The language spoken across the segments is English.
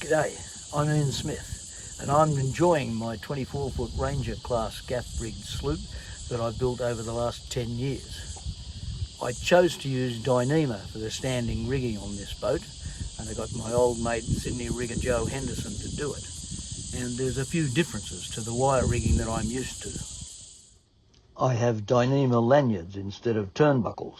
G'day, I'm Ian Smith and I'm enjoying my 24-foot Ranger class gaff-rigged sloop that I've built over the last 10 years. I chose to use Dyneema for the standing rigging on this boat, and I got my old mate Sydney rigger Joe Henderson to do it. And there's a few differences to the wire rigging that I'm used to. I have Dyneema lanyards instead of turnbuckles.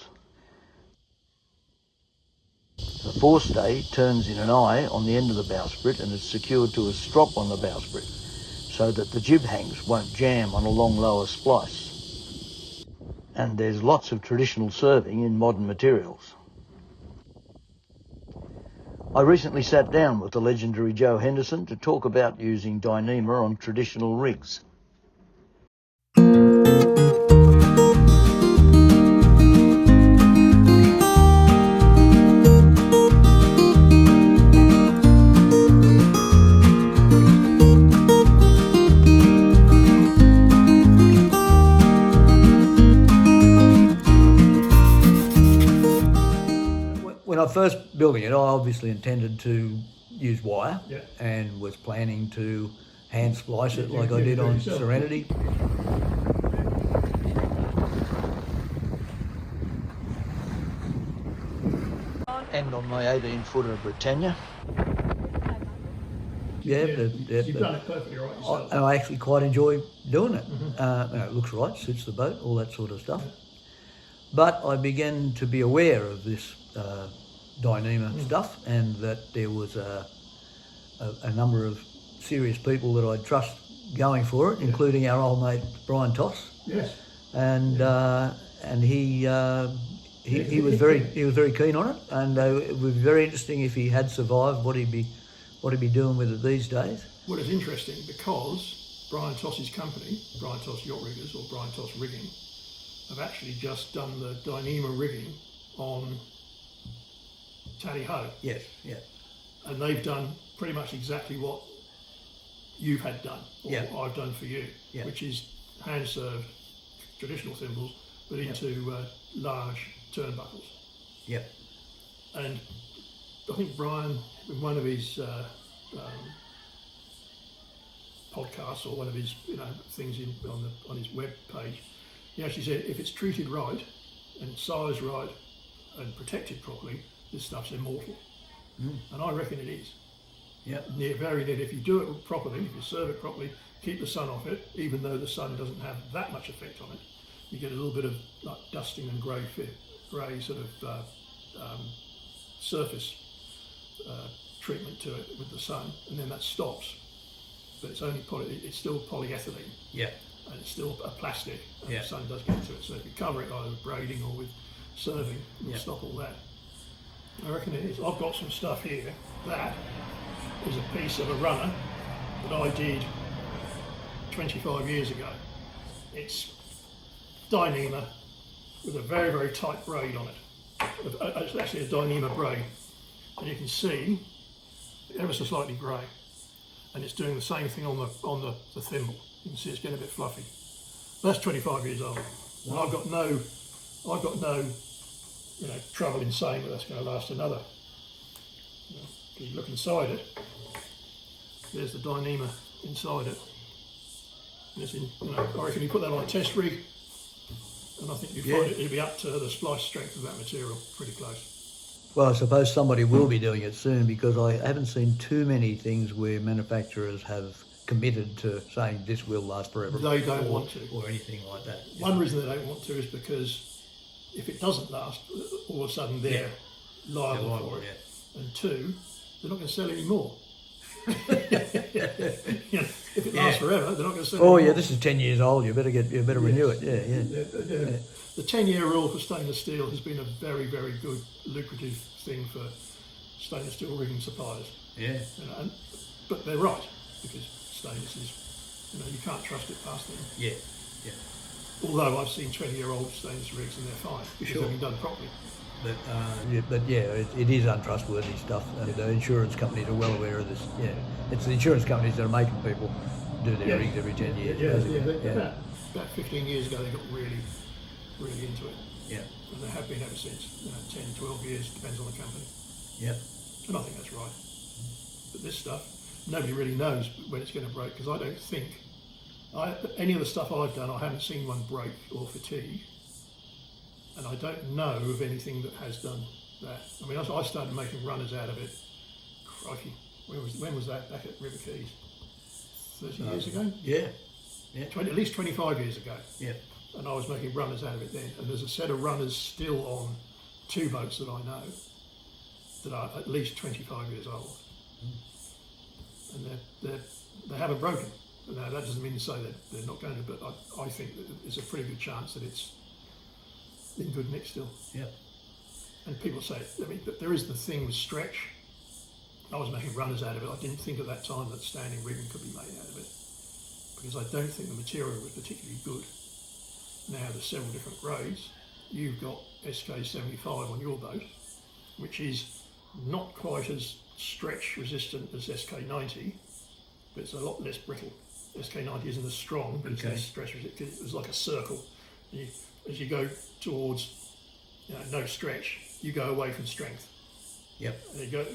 The forestay turns in an eye on the end of the bowsprit and is secured to a strop on the bowsprit so that the jib hangs won't jam on a long lower splice. And there's lots of traditional serving in modern materials. I recently sat down with the legendary Joe Henderson to talk about using Dyneema on traditional rigs. When I first building it, I obviously intended to use wire, and was planning to hand splice it like I did on Serenity. And on my 18-footer Britannia. You've done it perfectly right yourself. I actually quite enjoy doing it. It looks right, suits the boat, all that sort of stuff. But I began to be aware of this Dyneema stuff, and that there was a number of serious people that I trust going for it, including our old mate Brion Toss. Yes. And he was very keen on it, and it would be very interesting if he had survived what he'd be doing with it these days. Well, it's interesting because Brion Toss's company, Brion Toss Yacht Riggers or Brion Toss Rigging, have actually just done the Dyneema rigging on Tally Ho. Yes, yeah. And they've done pretty much exactly what you've had done, or I've done for you, which is hand served traditional thimbles, but into large turnbuckles. Yep. And I think Brian, in one of his podcasts or one of his things on his web page, he actually said if it's treated right and sized right and protected properly, this stuff's immortal. And I reckon it is. Very near. If you do it properly, if you serve it properly, keep the sun off it, even though the sun doesn't have that much effect on it, you get a little bit of like dusting and grey sort of surface treatment to it with the sun, and then that stops. But it's only it's still polyethylene. Yeah. And it's still a plastic, and the sun does get to it. So if you cover it either with braiding or with serving, you'll stop all that. I reckon it is. I've got some stuff here. That is a piece of a runner that I did 25 years ago. It's Dyneema with a very, very tight braid on it. It's actually a Dyneema braid. And you can see ever so slightly grey. And it's doing the same thing on the thimble. You can see it's getting a bit fluffy. That's 25 years old. And I've got no trouble in saying that that's going to last another. If you look inside it, there's the Dyneema inside it. And it's I reckon you put that on a test rig, and I think you'd find it'd be up to the splice strength of that material, pretty close. Well, I suppose somebody will be doing it soon, because I haven't seen too many things where manufacturers have committed to saying this will last forever. They don't want to. Or anything like that. One reason they don't want to is because if it doesn't last, all of a sudden they're liable for it. And two, they're not going to sell any more. If it lasts forever, they're not going to sell any more. This is 10 years old, you better renew it. The 10-year rule for stainless steel has been a very, very good, lucrative thing for stainless steel rigging suppliers. But they're right, because stainless is, you can't trust it past them. Although I've seen 20-year-old stainless rigs and they're fine, because they've been done properly. It is untrustworthy stuff, and the insurance companies are well aware of this. It's the insurance companies that are making people do their rigs every 10 years. About 15 years ago they got really, really into it. And they have been ever since. 10, 12 years, depends on the company. And I think that's right. But this stuff, nobody really knows when it's going to break, because I don't think, any of the stuff I've done, I haven't seen one break or fatigue. And I don't know of anything that has done that. I mean, I started making runners out of it, crikey, when was that? Back at River Keys? 30 years ago? Yeah. 20, at least 25 years ago. Yeah. And I was making runners out of it then. And there's a set of runners still on 2 boats that I know that are at least 25 years old. And they haven't broken. Now, that doesn't mean to say that they're not going to, but I think that there's a pretty good chance that it's in good nick still. Yeah. And people say, I mean, there is the thing with stretch. I was making runners out of it. I didn't think at that time that standing rigging could be made out of it, because I don't think the material was particularly good. Now there's several different grades. You've got SK75 on your boat, which is not quite as stretch resistant as SK90, but it's a lot less brittle. SK90 isn't as strong, but it's less stretch resistant. It's like a circle. As you go towards no stretch, you go away from strength. Yep. And you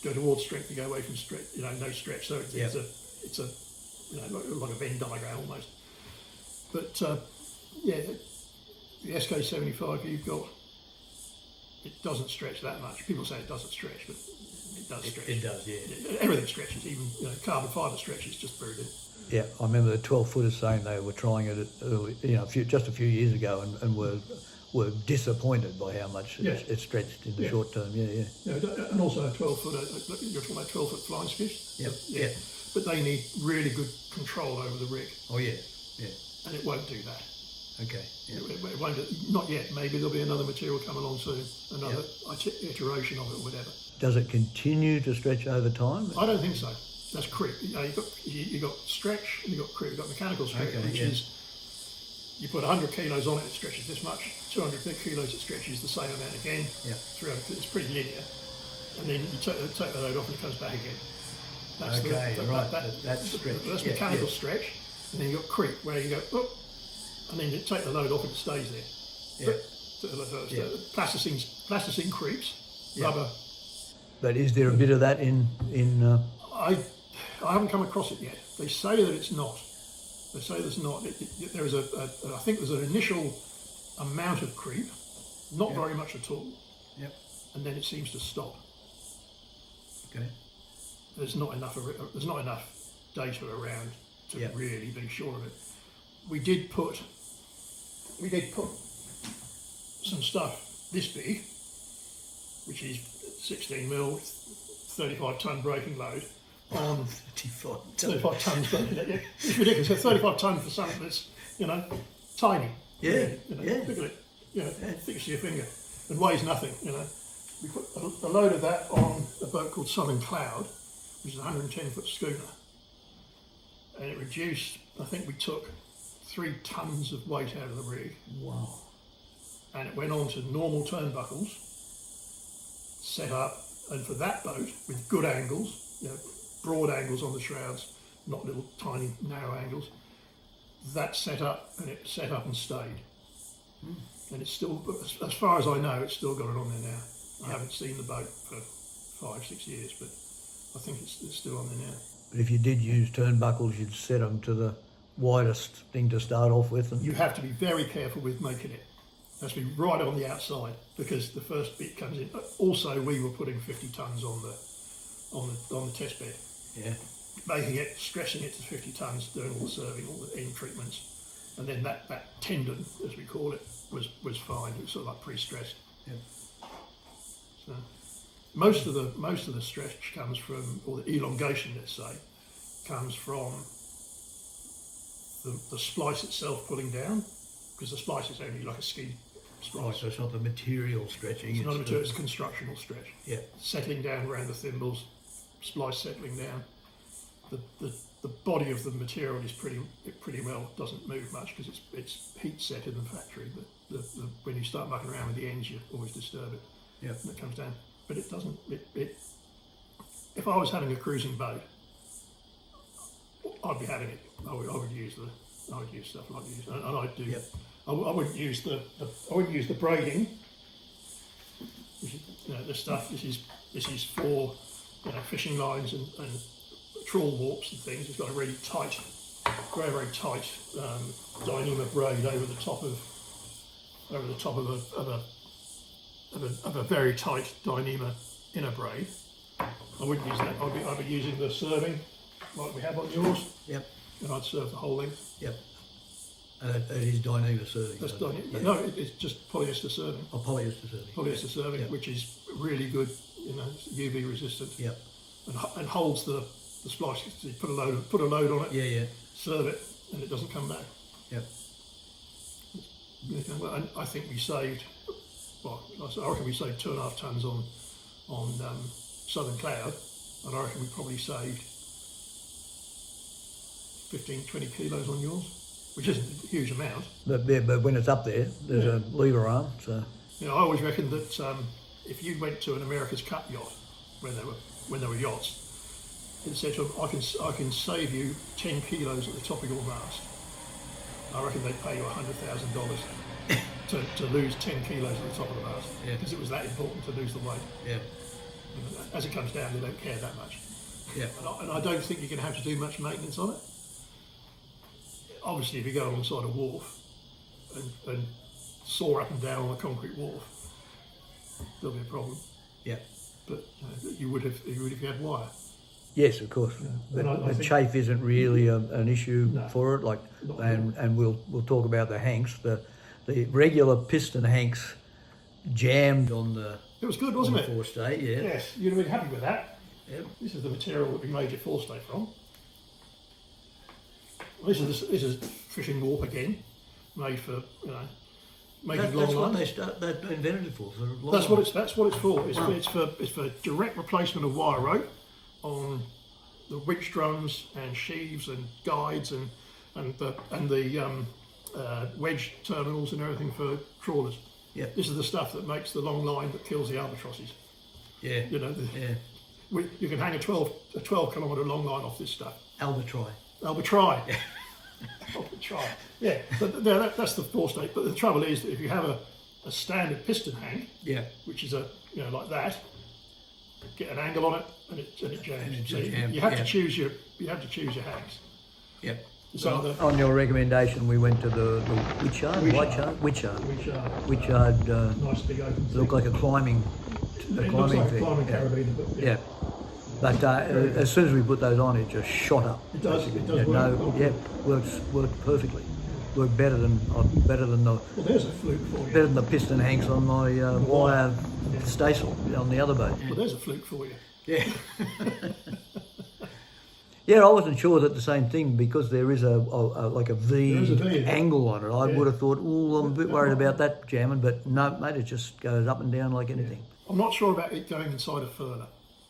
go towards strength, you go away from stretch. No stretch. So it's a like a Venn diagram almost. But the SK75 you've got, it doesn't stretch that much. People say it doesn't stretch, but it does stretch. It does, yeah. Everything stretches, even carbon fibre stretches just very good. Yeah, I remember the 12-footers saying they were trying it early, just a few years ago, and were disappointed by how much it stretched in the short term. Yeah. And also a 12-footer. You're talking about 12-foot flying skiffs. Yeah. But they need really good control over the rig. Oh yeah. And it won't do that. Okay. Yeah. It won't. Not yet. Maybe there'll be another material come along soon, another iteration of it, or whatever. Does it continue to stretch over time? I don't think so. That's creep. You've got stretch, and you've got creep. You've got mechanical stretch, which is you put 100 kilos on it, it stretches this much. 200 kilos, it stretches the same amount again. Yeah. 300, it's pretty linear. And then you take the load off and it comes back again. That's that's stretch. That's mechanical stretch. And then you've got creep, where you go, whoop, and then you take the load off and it stays there. Yeah. Plasticine creeps, rubber. But is there a bit of that in I haven't come across it yet. They say that it's not. They say there's not. There is I think there's an initial amount of creep, not very much at all. Yep. And then it seems to stop. Okay. There's not enough data around to really be sure of it. We did put some stuff this big, which is 16 mil, 35 ton braking load on 35 tons. It's ridiculous. So 35 ton for something that's tiny. Look at it. Thick as your finger, and weighs nothing. We put a load of that on a boat called Southern Cloud, which is a 110-foot schooner, and it reduced. I think we took 3 tons of weight out of the rig. Wow. And it went on to normal turnbuckles, set up, and for that boat with good angles, broad angles on the shrouds, not little tiny narrow angles, that set up, and it set up and stayed. And it's still, as far as I know, it's still got it on there now. I haven't seen the boat for 5-6 years, but I think it's still on there now. But if you did use turnbuckles, you'd set them to the widest thing to start off with. And you have to be very careful with making it. It has to be right on the outside, because the first bit comes in. Also, we were putting 50 tons on the test bed. Yeah. Making it, stressing it to 50 tons, doing all the serving, all the end treatments, and then that tendon, as we call it, was fine. It was sort of like pre-stressed. Yeah. So most of the stretch comes from, or the elongation, let's say, comes from the splice itself pulling down, because the splice is only like a ski splice. Right, so it's not the material stretching. It's not a material, it's constructional stretch. Yeah. Settling down around the thimbles, splice settling down. The body of the material is pretty well, doesn't move much because it's heat set in the factory, but when you start mucking around with the ends, you always disturb it. Yeah. And it comes down. But it doesn't, if I was having a cruising boat, I'd be having it. I would use stuff like this, and I'd do. Yep. I wouldn't use the braiding. This stuff. This is for fishing lines and trawl warps and things. It's got a really tight, very tight Dyneema braid over the top of a very tight Dyneema inner braid. I wouldn't use that. I'd be using the serving like we have on yours. Yep. And I'd serve the whole length. Yep. It is Dyneema serving. That's so, Dyneema. yeah. No, it's just polyester serving. Oh, polyester serving. Polyester serving, Yep. which is really good. It's UV resistant. Yep. And holds the splice. So you put a load on it. Yeah, yeah. Serve it, and it doesn't come back. Yep. And I think we saved. Well, I reckon we saved 2.5 tons on Southern Cloud, and I reckon we probably saved 15-20 kilos on yours, which isn't a huge amount. But when it's up there, there's a lever arm. So I always reckon that if you went to an America's Cup yacht when they were yachts, it said to them, I can save you 10 kilos at the top of your mast. I reckon they'd pay you $100,000 to lose 10 kilos at the top of the mast, because it was that important to lose the weight. yeah, As it comes down, they don't care that much. yeah, And I don't think you're going to have to do much maintenance on it. Obviously, if you go alongside a wharf and saw up and down on a concrete wharf, there'll be a problem. yeah. But you would if you had wire. Yes, of course. And I The think- chafe isn't really an issue No. for it. Like, Not and we'll talk about the hanks. The regular piston hanks jammed on the It was good, wasn't it? forestay. Yeah. Yes, you'd have been happy with that. Yep. This is the material that we made your forestay from. This is fishing warp again, made for making long That's what lines. they invented it for. Long That's what lines. it's for. It's, Wow. it's for direct replacement of wire rope on the winch drums and sheaves and guides and the wedge terminals and everything for trawlers. Yeah. This is the stuff that makes the long line that kills the albatrosses. Yeah. Yeah. You can hang a 12 kilometre long line off this stuff. Albitri. Albitri. Albitri. Yeah, but that's the forestay. But the trouble is that if you have a standard piston hang, Yeah. which is like that, get an angle on it and it jams. And it So jams, you have yeah. to choose your hangs. Yeah. So the On your recommendation, we went to the Witchard, Witchard. nice big open thing. Looked like a climbing It looks like a thing. climbing yeah. carabiner, but Yeah. But as soon as we put those on, it just shot up. It does. It does Yeah, work. worked perfectly. Worked better than the Well, there's a fluke for you. piston hanks on my wire staysail on the other boat. Well, there's a fluke for you. Yeah. Yeah, I wasn't sure that the same thing, because there is a like a V There is a V, angle on it. I Yeah. would have thought, oh, I'm a bit worried about that jamming, but no, mate, it just goes up and down like anything. I'm not sure about it going inside a furler.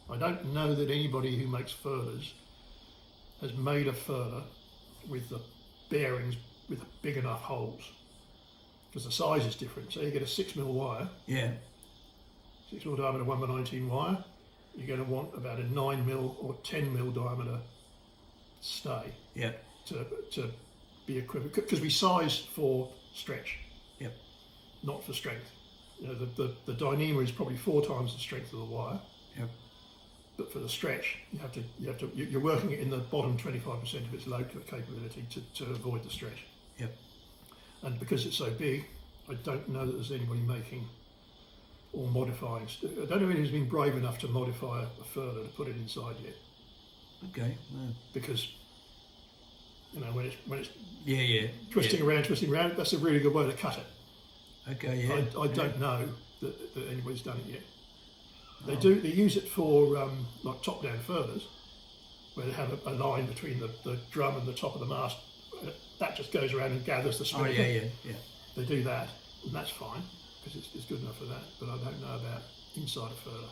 I don't know that anybody who makes furlers has made a furler with the bearings with big enough holes, because the size is different. So you get a 6mm wire, Yeah. 6mm diameter 1x19 wire. You're going to want about a 9mm or 10mm diameter stay Yeah. to be equivalent, because we size for stretch, Yep. not for strength. The Dyneema is probably 4 times the strength of the wire. Yep. But for the stretch, you're working it in the bottom 25% of its load capability to avoid the stretch. Yep. And because it's so big, I don't know that there's anybody making or modifying. I don't know anyone who's been brave enough to modify a furler to put it inside yet, Okay. No. because when it's Yeah. twisting around, that's a really good way to cut it. Okay. Yeah. I don't know that anybody's done it yet. They use it for like top-down furlers, where they have a line between the drum and the top of the mast. That just goes around and gathers the Oh string. yeah. They do that, and that's fine, because it's good enough for that. But I don't know about inside a furler.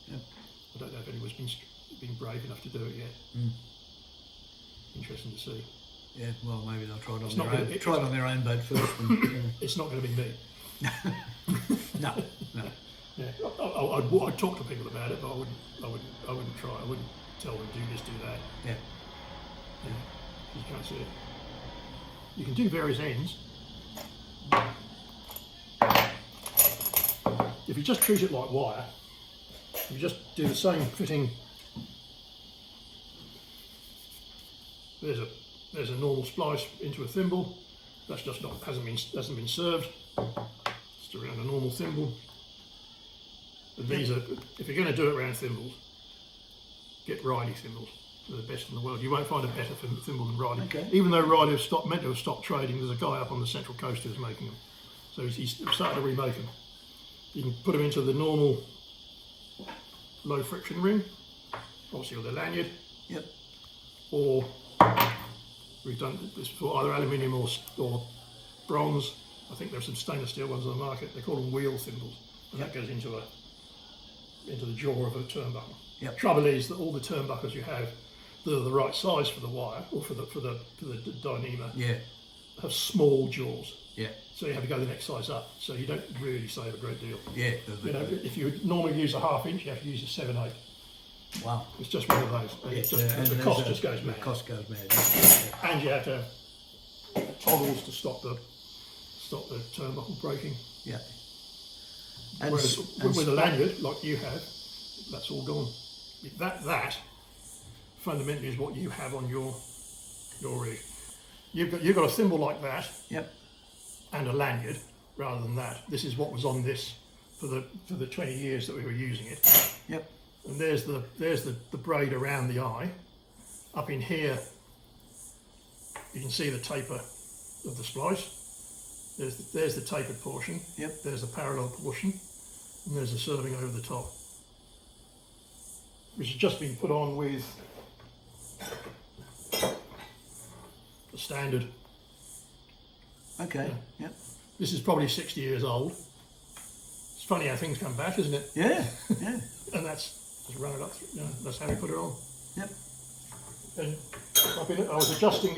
Yep. I don't know if anyone's been brave enough to do it yet. Mm. Interesting to see. Yeah. Well, maybe they'll try it on It's their not own. gonna- Try it on their own boat first. And, It's not going to be me. no. Yeah, I'd talk to people about it, but I wouldn't try. I wouldn't tell them do this, do that. Yeah. Yeah, you can't see it. You can do various ends. If you just treat it like wire, if you just do the same fitting there's a normal splice into a thimble. That's just not hasn't been served. Just around a normal thimble. And these are, if you're going to do it around thimbles, get Riley thimbles. They're the best in the world. You won't find a better thimble than Riley. Okay. Even though Riley meant to have stopped trading, there's a guy up on the Central Coast who's making them. So he's started to remake them. You can put them into the normal low friction ring, obviously with a lanyard. Yep. Or we've done this for either aluminium or bronze. I think there's some stainless steel ones on the market. They call them wheel thimbles, and that goes into the jaw of a turnbuckle. Yep. Trouble is that all the turnbuckles you have, that are the right size for the wire or for the Dyneema, have small jaws. Yeah. So you have to go the next size up. So you don't really save a great deal. Yeah. You know, if you would normally use a 1/2 inch, you have to use a 7/8. Wow. It's just one of those. And the cost just goes mad. The cost goes mad. And you have to have toggles to stop the turnbuckle breaking. Yeah. Whereas with a lanyard like you have, that's all gone. That fundamentally is what you have on your rig. You've got a thimble like that. Yep. And a lanyard rather than that. This is what was on this for the 20 years that we were using it. Yep. And there's the braid around the eye. Up in here, you can see the taper of the splice. There's the tapered portion. Yep. There's the parallel portion, and there's the serving over the top, which has just been put on with the standard. Okay. Yep. This is probably 60 years old. It's funny how things come back, isn't it? Yeah. Yeah. And that's just run it up. You know, that's how we put it on. Yep. And I was adjusting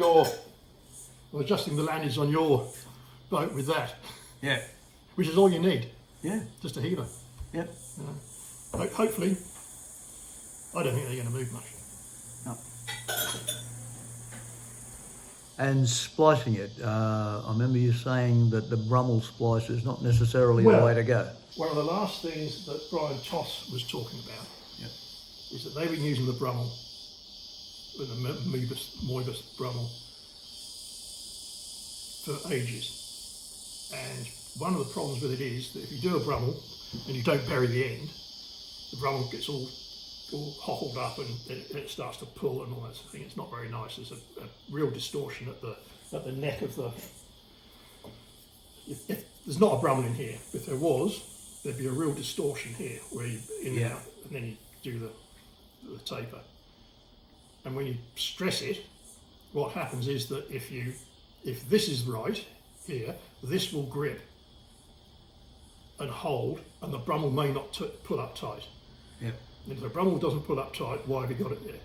the lanyards on your boat with that. Yeah. Which is all you need. Yeah. Just a healer. Yep. You know. Hopefully, I don't think they're going to move much. No. And splicing it, I remember you saying that the Brummel splice is not necessarily the way to go. One of the last things that Brion Toss was talking about is that they've been using the Brummel, the Moibus Brummel, for ages. And one of the problems with it is that if you do a Brummel and you don't bury the end, the Brummel gets all hobbled up and it starts to pull and all that sort of thing. It's not very nice. There's a real distortion at the neck of the. If there's not a Brummel in here, if there was, there'd be a real distortion here where you in and out, and then you do the taper. And when you stress it, what happens is that if this is right here, this will grip and hold, and the Brummel may not pull up tight. Yep. If the Brummel doesn't pull up tight, why have you got it there?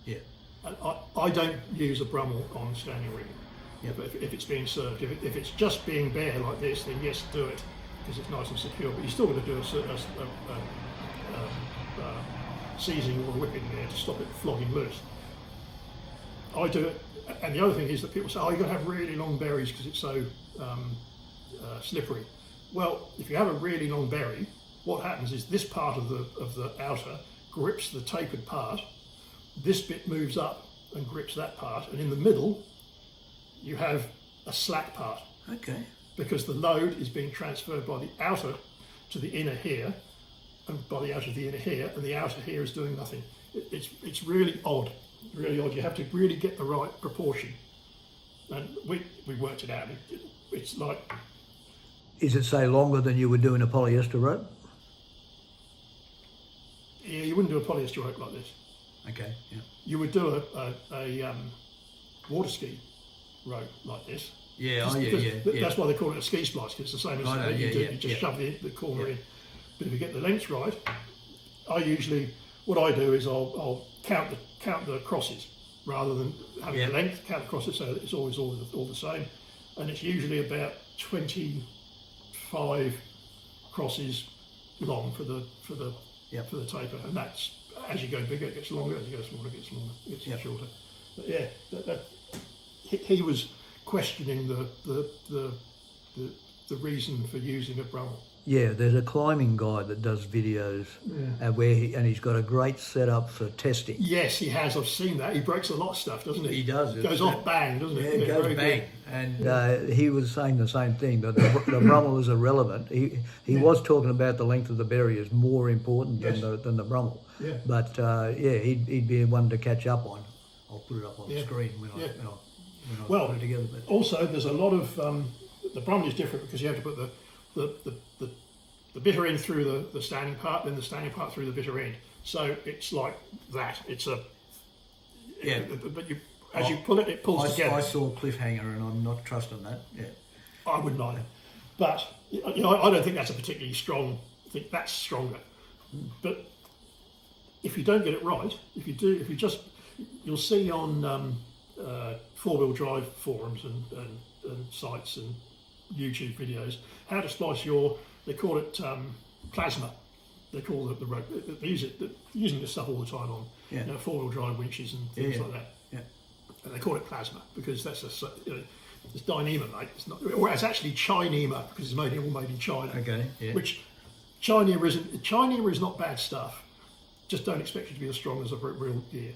Yeah. And I don't use a Brummel on standing rigging. Yep. If it's being served. If it's just being bare like this, then yes, do it, because it's nice and secure. But you're still going to do a seizing or a whipping there to stop it flogging loose. I do it, and the other thing is that people say, oh, you've got to have really long berries because it's so slippery. Well, if you have a really long berry, what happens is this part of the outer grips the tapered part, this bit moves up and grips that part, and in the middle you have a slack part. Okay. Because the load is being transferred by the outer to the inner here, and by the outer to the inner here, and the outer here is doing nothing. It's really odd, really odd. You have to really get the right proportion, and we worked it out. It's like. Is it, say, longer than you would do in a polyester rope? Yeah, you wouldn't do a polyester rope like this. Okay, yeah. You would do a water ski rope like this. Yeah, That's why they call it a ski splice, because it's the same as you just shove the corner in. But if you get the lengths right, what I do is I'll count the crosses rather than having the length. Count the crosses so that it's always all the same, and it's usually about 25 crosses long for the taper, and that's as you go bigger it gets longer, as you go smaller it gets longer, it gets shorter. But yeah, he was questioning the reason for using a Brummel. Yeah, there's a climbing guy that does videos where he's got a great setup for testing. Yes, he has. I've seen that. He breaks a lot of stuff, doesn't he? He does. It goes off bang, doesn't it? Yeah, it goes very bang. good. And he was saying the same thing, that the Brummel is irrelevant. He was talking about the length of the berry is more important than the Brummel. Yeah. But he'd be one to catch up on. I'll put it up on the screen when I put it together. But also, there's a lot of the Brummel is different because you have to put the bitter end through the standing part, then the standing part through the bitter end. So it's like that. It's a but as you pull it, it pulls together. I saw cliffhanger, and I'm not trusting that. Yeah, I wouldn't either. But I don't think that's a particularly strong. I think that's stronger. But if you don't get it right, you'll see on four-wheel drive forums and sites and YouTube videos how to splice they call it plasma. They call it the rope. They use it. They're using this stuff all the time on four-wheel drive winches and things like that. Yeah. And they call it plasma because that's it's Dyneema, mate. It's not, or it's actually Chineema because it's all made in China. Okay. Yeah. Which Chineema is not bad stuff. Just don't expect it to be as strong as a real gear.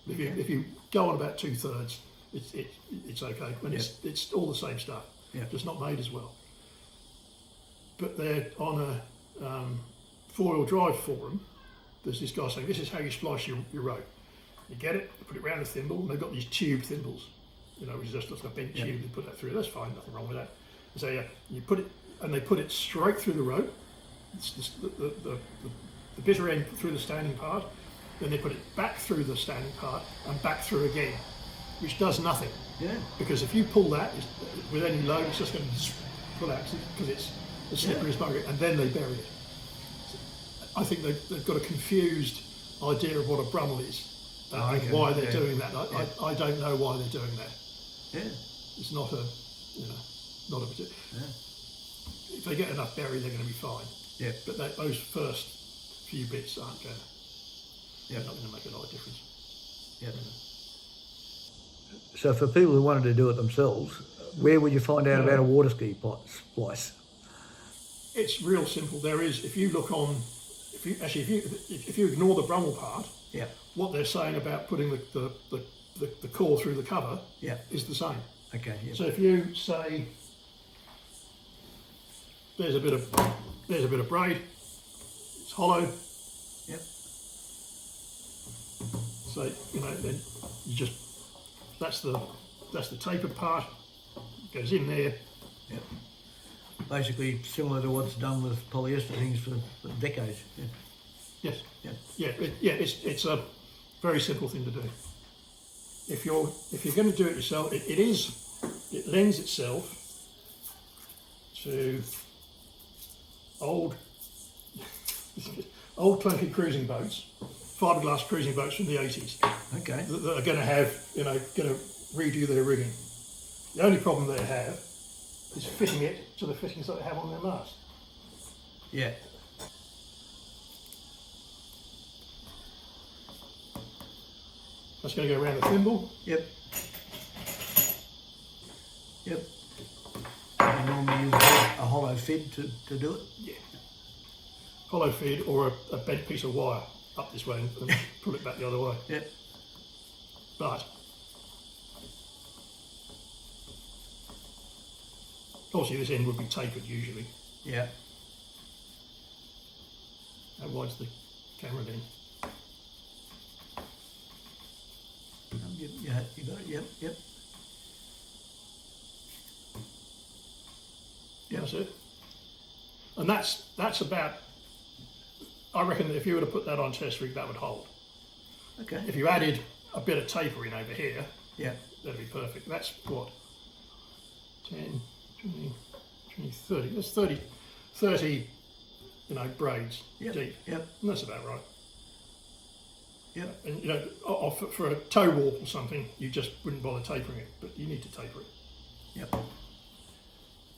If you go on about 2/3, it's okay. And it's all the same stuff. Yeah. Just not made as well. But they're on a four-wheel drive forum. There's this guy saying this is how you splice your rope. You get it, you put it around a thimble, and they've got these tube thimbles, which is just like a bent tube. They put that through. That's fine, nothing wrong with that. So you put it, and they put it straight through the rope. It's just the bitter end through the standing part. Then they put it back through the standing part and back through again, which does nothing. Yeah. Because if you pull that with any load, it's just going to pull out because it's as slippery as bugger, and then they bury it. I think they've got a confused idea of what a Brummel is. And why they're doing that. I don't know why they're doing that. Yeah. It's not a, not a particular. Yeah. If they get enough berry, they're going to be fine. Yeah. But those first few bits aren't going to. Not going to make a lot of difference. Yeah. So for people who wanted to do it themselves, where would you find out about a water ski splice? It's real simple. There is, if you look on, if you ignore the Brummel part, what they're saying about putting the core through the cover is the same. Okay. Yeah. So if you say there's a bit of braid, it's hollow. Yep. So then you just that's the tapered part. It goes in there. Yep. Basically similar to what's done with polyester things for decades. Yeah. Yes. Yeah. It's a very simple thing to do. If you're going to do it yourself, it lends itself to old clunky cruising boats, fiberglass cruising boats from the 80s. Okay. That are going to have going to redo their rigging. The only problem they have is fitting it to the fittings that they have on their mast. Yeah. That's going to go around the thimble. Yep. Yep. You normally use a hollow fid to do it? Yeah. Hollow fid or a bent piece of wire up this way and pull it back the other way. Yep. But obviously this end would be tapered usually. Yeah. How wide's the camera then? You got it, yep. Yeah, that's it. And that's about, I reckon that if you were to put that on test rig, that would hold. Okay. If you added a bit of tapering over here, that'd be perfect. That's what? 10, 20, 30. That's 30 braids deep. Yep. And that's about right. Yeah, and for a toe warp or something, you just wouldn't bother tapering it, but you need to taper it. Yep.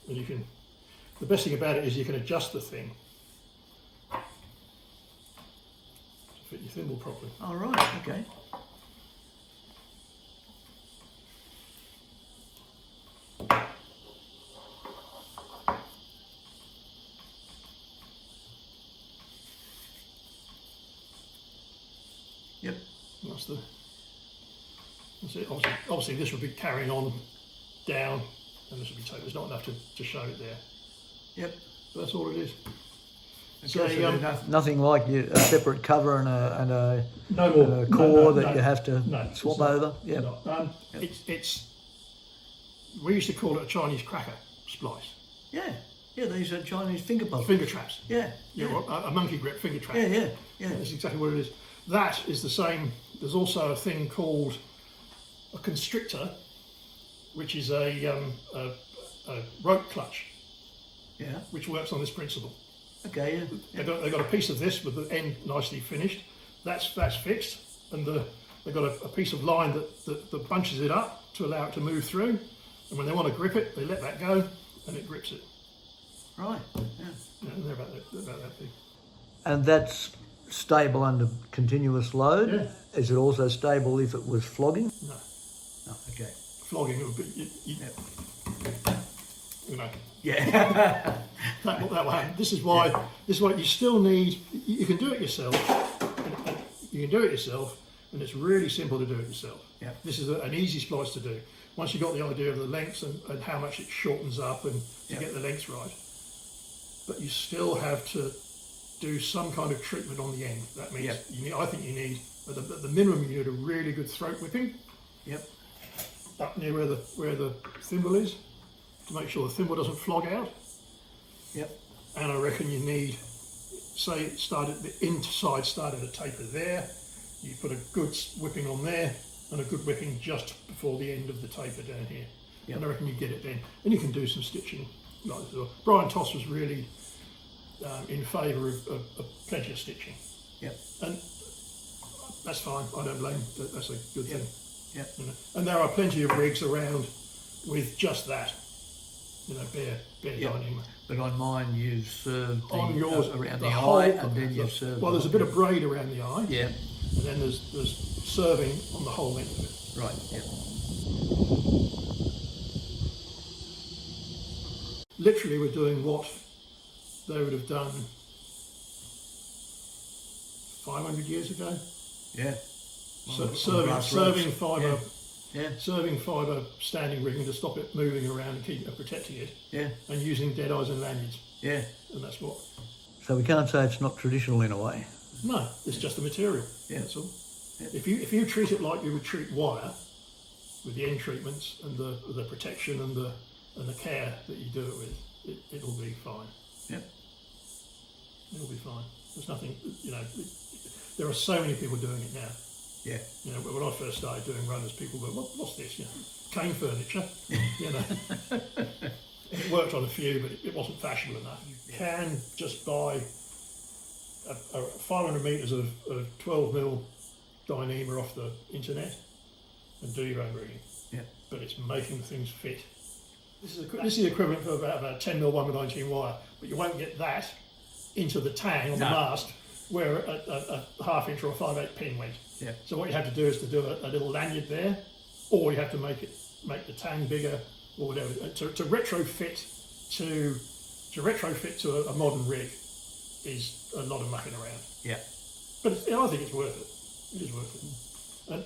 And you can. The best thing about it is you can adjust the thing to fit your thimble properly. Oh right. Okay. that's it. Obviously this would be carrying on down, and this would be tapered. There's not enough to show it there. Yep. But that's all it is. Okay, so nothing like a separate cover and a no more. and a core that you have to swap over. Yeah. We used to call it a Chinese cracker splice. Yeah. Yeah, these are Chinese finger puzzles. Finger traps. Yeah. A monkey grip finger trap. Yeah. That's exactly what it is. That is the same. There's also a thing called a constrictor, which is a rope clutch. Yeah. Which works on this principle. Okay. Yeah. They've got a piece of this with the end nicely finished. That's fixed, and they've got a piece of line that bunches it up to allow it to move through. And when they want to grip it, they let that go, and it grips it. Right. Yeah. And they're about that big. And that's stable under continuous load. Yeah. Is it also stable if it was flogging? No. Oh, okay. Flogging it would be. You know. Yeah. that will happen. This is why you still need. You can do it yourself. And you can do it yourself, and it's really simple to do it yourself. Yeah. This is an easy splice to do. Once you've got the idea of the lengths and how much it shortens up and to get the lengths right. But you still have to do some kind of treatment on the end. That means I think you need at the minimum you need a really good throat whipping. Yep. Up near where the thimble is, to make sure the thimble doesn't flog out. Yep. And I reckon you need, say the inside started a taper there, you put a good whipping on there and a good whipping just before the end of the taper down here. Yep. And I reckon you get it then. And you can do some stitching like this as well. Brion Toss was really in favour of plenty of stitching. Yep. And that's fine, I don't blame, that's a good thing. Yep. You know? And there are plenty of rigs around with just that, bare Dyneema. But on mine you serve on yours around the eye, and then you serve. Well, there's a bit of braid around the eye. Yeah. And then there's serving on the whole length of it. Right. Yeah. Literally, we're doing what they would have done 500 years ago. Yeah. Serving fibre. Yeah. Serving fibre standing rigging to stop it moving around and keep protecting it. Yeah. And using dead eyes and lanyards. Yeah. And that's what. So we can't say it's not traditional in a way. No, it's just the material. Yeah. That's all. Yeah. If you treat it like you would treat wire, with the end treatments and the protection and the care that you do it with, it'll be fine. Yep. It'll be fine. There's nothing, there are so many people doing it now. Yeah. When I first started doing runners, people go, what's this? Cane furniture. It worked on a few, but it wasn't fashionable enough. You can just buy 500 metres of 12mm Dyneema off the internet and do your own rigging. Yeah. But it's making things fit. This is the equivalent for about 10mm 1x19 wire, but you won't get that into the tang on the mast where a 1/2 inch or a 5/8 pin went. Yeah. So what you have to do is to do a little lanyard there, or you have to make the tang bigger or whatever to retrofit to a modern rig is a lot of mucking around. Yeah. But I think it's worth it. It is worth it.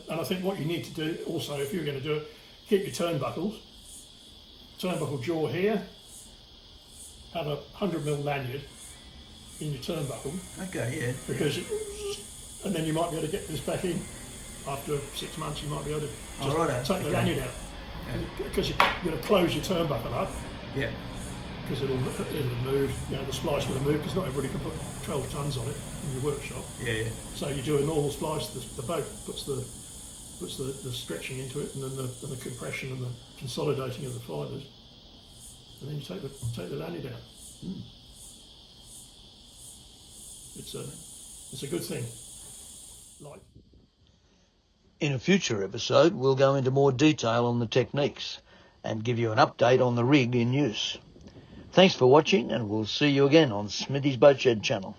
And I think what you need to do also, if you're going to do it, keep your turnbuckles. Turnbuckle jaw here. Have a 100mm lanyard in your turnbuckle. Okay, yeah. Because, and then you might be able to get this back in. After 6 months, you might be able to take the lanyard out. Because you're going to close your turnbuckle up. Yeah. Because it'll move, the splice will move, because not everybody can put 12 tons on it in your workshop. Yeah. So you do a normal splice, the boat puts the stretching into it, and then the compression and the consolidating of the fibres, and then you take the lanyard out. Mm. It's a good thing. In a future episode, we'll go into more detail on the techniques and give you an update on the rig in use. Thanks for watching, and we'll see you again on Smithy's Boat Shed channel.